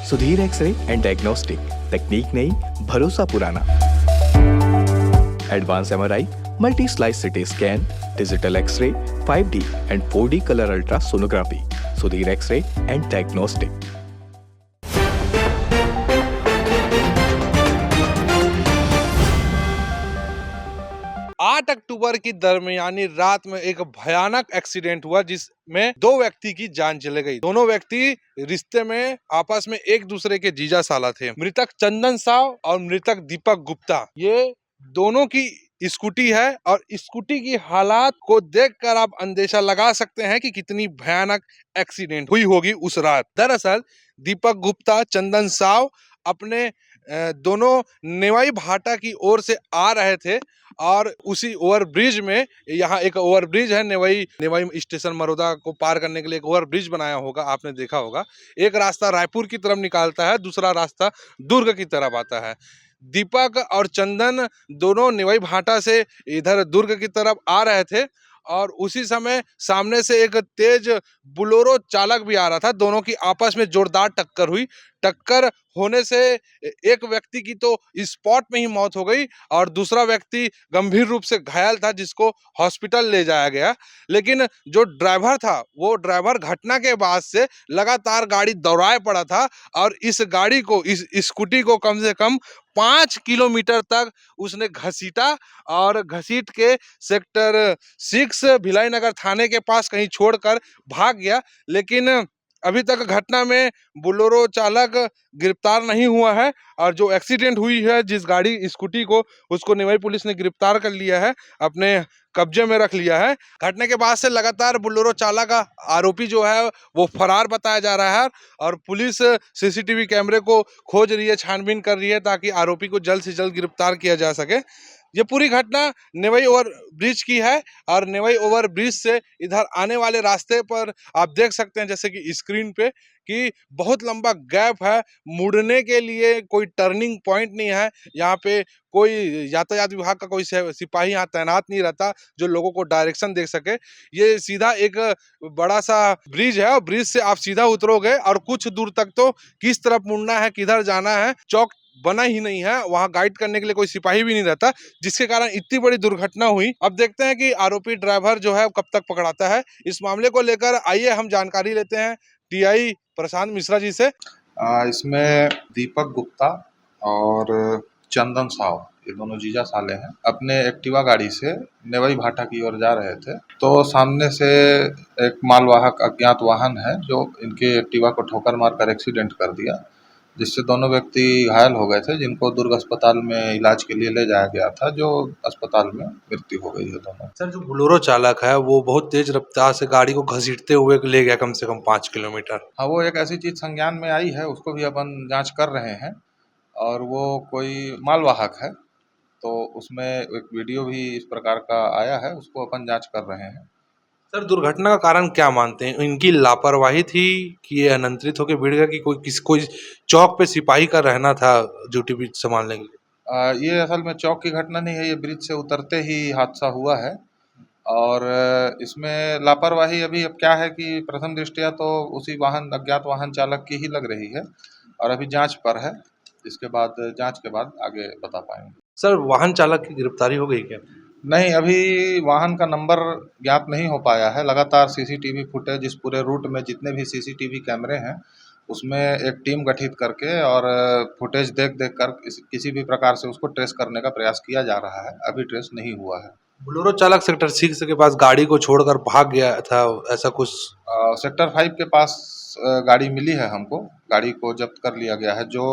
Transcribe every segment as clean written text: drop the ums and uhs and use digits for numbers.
Sudhir x-ray and diagnostic, तकनीक नई, भरोसा पुराना। Advance MRI, multi slice CT scan, digital x-ray, 5D and 4D colour ultra sonography. Sudhir x-ray and diagnostic. 8 अक्टूबर की दरमियानी रात में एक भयानक एक्सीडेंट हुआ जिसमें 2 व्यक्ति की जान चले गई। दोनों व्यक्ति रिश्ते में आपस में एक दूसरे के जीजा साला थे। मृतक चंदन साव और मृतक दीपक गुप्ता, ये दोनों की स्कूटी है और स्कूटी की हालात को देखकर आप अंदेशा लगा सकते हैं कि कितनी भयानक एक्सीडेंट हुई होगी उस रात। दरअसल दीपक गुप्ता, चंदन साव अपने दोनों नेवाई भाटा की ओर से आ रहे थे और उसी ओवरब्रिज में, यहाँ एक ओवरब्रिज है नेवाई स्टेशन मरोदा को पार करने के लिए एक ओवरब्रिज बनाया होगा, आपने देखा होगा। एक रास्ता रायपुर की तरफ निकालता है, दूसरा रास्ता दुर्ग की तरफ आता है। दीपक और चंदन दोनों नेवाई भाटा से इधर दुर्ग की तरफ आ रहे थे और उसी समय सामने से एक तेज बुलोरो चालक भी आ रहा था। दोनों की आपस में जोरदार टक्कर हुई। टक्कर होने से एक व्यक्ति की तो स्पॉट में ही मौत हो गई और दूसरा व्यक्ति गंभीर रूप से घायल था, जिसको हॉस्पिटल ले जाया गया। लेकिन जो ड्राइवर था, वो ड्राइवर घटना के बाद से लगातार गाड़ी दौड़ाए पड़ा था और इस गाड़ी को, इस स्कूटी को कम से कम 5 किलोमीटर तक उसने घसीटा और घसीट के सेक्टर 6 भिलाई नगर थाने के पास कहीं छोड़कर भाग गया। लेकिन अभी तक घटना में बोलेरो चालक गिरफ्तार नहीं हुआ है और जो एक्सीडेंट हुई है जिस गाड़ी स्कूटी को, उसको नेवाई पुलिस ने गिरफ्तार कर लिया है, अपने कब्जे में रख लिया है। घटना के बाद से लगातार बोलेरो चालक का आरोपी जो है वो फरार बताया जा रहा है और पुलिस सीसीटीवी कैमरे को खोज रही है, छानबीन कर रही है ताकि आरोपी को जल्द से जल्द गिरफ्तार किया जा सके। ये पूरी घटना नेवाई ओवर ब्रिज की है और नेवाई ओवर ब्रिज से इधर आने वाले रास्ते पर आप देख सकते हैं, जैसे कि स्क्रीन पे, कि बहुत लंबा गैप है। मुड़ने के लिए कोई टर्निंग पॉइंट नहीं है। यहाँ पे कोई यातायात विभाग का कोई सिपाही यहाँ तैनात नहीं रहता जो लोगों को डायरेक्शन दे सके। ये सीधा एक बड़ा सा ब्रिज है और ब्रिज से आप सीधा उतरोगे और कुछ दूर तक तो किस तरफ मुड़ना है, किधर जाना है, चौक बना ही नहीं है। वहां गाइड करने के लिए कोई सिपाही भी नहीं रहता, जिसके कारण इतनी बड़ी दुर्घटना हुई। अब देखते हैं कि आरोपी ड्राइवर जो है कब तक पकड़ाता है। इस मामले को लेकर आइए हम जानकारी लेते हैं टीआई प्रशांत मिश्रा जी से। इसमें दीपक गुप्ता और चंदन साव, ये दोनों जीजा साले हैं, अपने एक्टिवा गाड़ी से नेवाई भाटा की ओर जा रहे थे तो सामने से एक मालवाहक अज्ञात वाहन है जो इनके एक्टिवा को ठोकर मारकर एक्सीडेंट कर दिया, जिससे दोनों व्यक्ति घायल हो गए थे, जिनको दुर्ग अस्पताल में इलाज के लिए ले जाया गया था, जो अस्पताल में मृत्यु हो गई है दोनों। सर, जो बोलेरो चालक है वो बहुत तेज रफ्तार से गाड़ी को घसीटते हुए ले गया कम से कम 5 किलोमीटर। हाँ, वो एक ऐसी चीज संज्ञान में आई है, उसको भी अपन जांच कर रहे हैं और वो कोई मालवाहक है, तो उसमें एक वीडियो भी इस प्रकार का आया है, उसको अपन जांच कर रहे हैं। सर, दुर्घटना का कारण क्या मानते हैं? इनकी लापरवाही थी कि ये अनियंत्रित होकर भिड़ गया कि कोई चौक पे सिपाही का रहना था ड्यूटी भी संभालने के लिए? ये असल में चौक की घटना नहीं है, ये ब्रिज से उतरते ही हादसा हुआ है और इसमें लापरवाही अभी अब क्या है कि प्रथम दृष्टया तो उसी अज्ञात वाहन चालक की ही लग रही है और अभी जांच पर है। इसके बाद जांच के बाद आगे बता पाएंगे। सर, वाहन चालक की गिरफ्तारी हो गई क्या? नहीं, अभी वाहन का नंबर ज्ञात नहीं हो पाया है। लगातार सीसीटीवी फुटेज, इस पूरे रूट में जितने भी सीसीटीवी कैमरे हैं उसमें एक टीम गठित करके और फुटेज देख कर किसी भी प्रकार से उसको ट्रेस करने का प्रयास किया जा रहा है। अभी ट्रेस नहीं हुआ है। बोलेरो चालक सेक्टर 6 के पास गाड़ी को छोड़कर भाग गया था, ऐसा कुछ? सेक्टर 5 के पास गाड़ी मिली है हमको, गाड़ी को जब्त कर लिया गया है। जो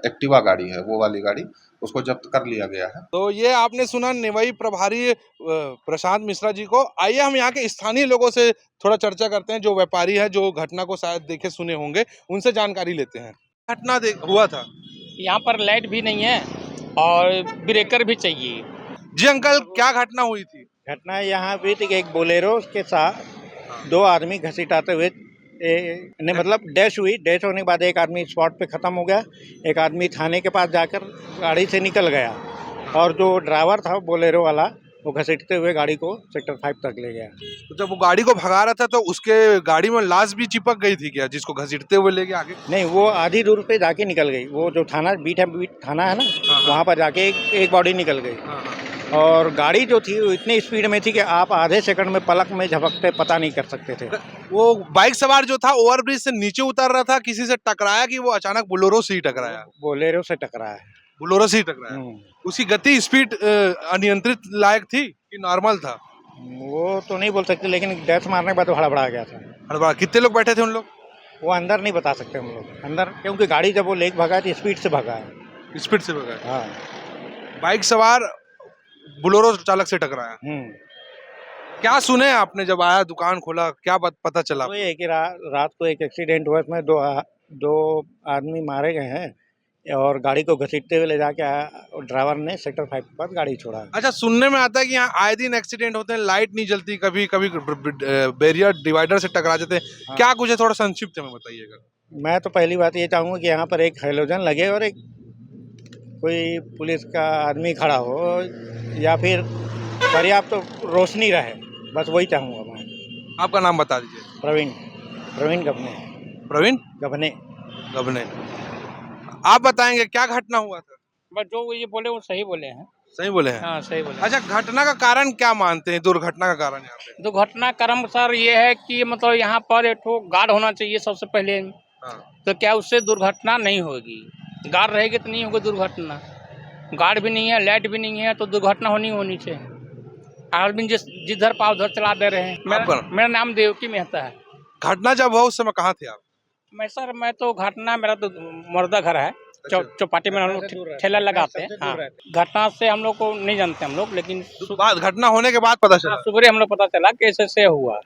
एक्टिवा गाड़ी है, वो वाली गाड़ी, उसको जब्त कर लिया गया है। तो ये आपने सुना नेवाई प्रभारी प्रशांत मिश्रा जी को। आइए हम यहाँ के स्थानीय लोगों से थोड़ा चर्चा करते हैं, जो व्यापारी है, जो घटना को शायद देखे सुने होंगे, उनसे जानकारी लेते हैं। घटना हुआ था यहाँ पर लाइट भी नहीं है और ब्रेकर भी चाहिए। जी अंकल, क्या घटना हुई थी? घटना यहाँ भी थी कि एक बोलेरो के साथ 2 आदमी घसीटाते हुए मतलब डैश हुई। डैश होने के बाद एक आदमी स्पॉट पे ख़त्म हो गया, एक आदमी थाने के पास जाकर गाड़ी से निकल गया और जो ड्राइवर था बोलेरो वाला वो घसीटते हुए गाड़ी को सेक्टर 5 तक ले गया। तो जब वो गाड़ी को भगा रहा था तो उसके गाड़ी में लाश भी चिपक गई थी क्या, जिसको घसीटते हुए ले गया आगे? नहीं, वो आधी दूर पे जाके निकल गई। वो जो थाना बीट थाना है ना, हाँ। वहाँ पर जाके एक बॉडी निकल गई। हाँ, हाँ। और गाड़ी जो थी वो इतनी स्पीड में थी कि आप आधे सेकंड में पलक में झपकते पता नहीं कर सकते थे। वो बाइक सवार जो था ओवरब्रिज से नीचे उतर रहा था, किसी से टकराया कि वो अचानक बोलेरो से ही टकराया? बोलेरो से टकरा है। बोलेरो से ही टकराया। उसकी गति स्पीड अनियंत्रित लायक थी कि नॉर्मल था? वो तो नहीं बोल सकते, लेकिन डेथ मारने के बाद तो हड़बड़ा गया था। हड़बड़ा कितने लोग बैठे थे उन लोग? वो अंदर नहीं बता सकते हम लोग, अंदर, क्योंकि गाड़ी जब वो लेके भगा थी स्पीड से भगा है। स्पीड से भगा? हाँ। बाइक सवार बोलेरो चालक से टकराया। क्या सुने आपने जब आया, दुकान खोला, क्या पता चला? तो ये है कि रात को एक एक्सीडेंट हुआ, इसमें दो आदमी मारे गए हैं और गाड़ी को घसीटते हुए ले जाके ड्राइवर ने सेक्टर 5 के पास गाड़ी छोड़ा। अच्छा, सुनने में आता है कि यहाँ आए दिन एक्सीडेंट होते हैं, लाइट नहीं जलती, कभी कभी बैरियर डिवाइडर से टकरा जाते हैं। हाँ। क्या कुछ है, थोड़ा संक्षिप्त में बताइएगा। मैं तो पहली बात ये चाहूँगा कि यहाँ पर एक हैलोजन लगे और एक कोई पुलिस का आदमी खड़ा हो या फिर पर्याप्त तो रोशनी रहे, बस वही चाहूँगा मैं। आपका नाम बता दीजिए। प्रवीण गबने। प्रवीण गबने। गबने। आप बताएंगे क्या घटना हुआ था? बस जो ये बोले वो सही बोले हैं। सही बोले हैं? हाँ, सही बोले। अच्छा, घटना का कारण क्या मानते हैं, दुर्घटना का कारण यहाँ पे? दुर्घटना क्रम सर ये है कि मतलब यहाँ पर एक ठो गार्ड होना चाहिए सबसे पहले। हाँ। तो क्या उससे दुर्घटना नहीं होगी? गार्ड रहेगी तो नहीं होगी दुर्घटना। गार्ड भी नहीं है, लाइट भी नहीं है, तो दुर्घटना होनी चाहिए। आदमी जिधर पाव उधर चला दे रहे हैं। मेरा नाम देवकी मेहता है। घटना जब हुआ उस समय कहाँ थे आप? मैं तो घटना, मेरा तो मुर्दा घर है, चौपाटी में हम लोग ठेला लगाते हैं। हाँ, घटना से हम लोग को नहीं जानते हम लोग, लेकिन घटना होने के बाद पता चला? सुबह हम लोग पता चला कि ऐसे हुआ।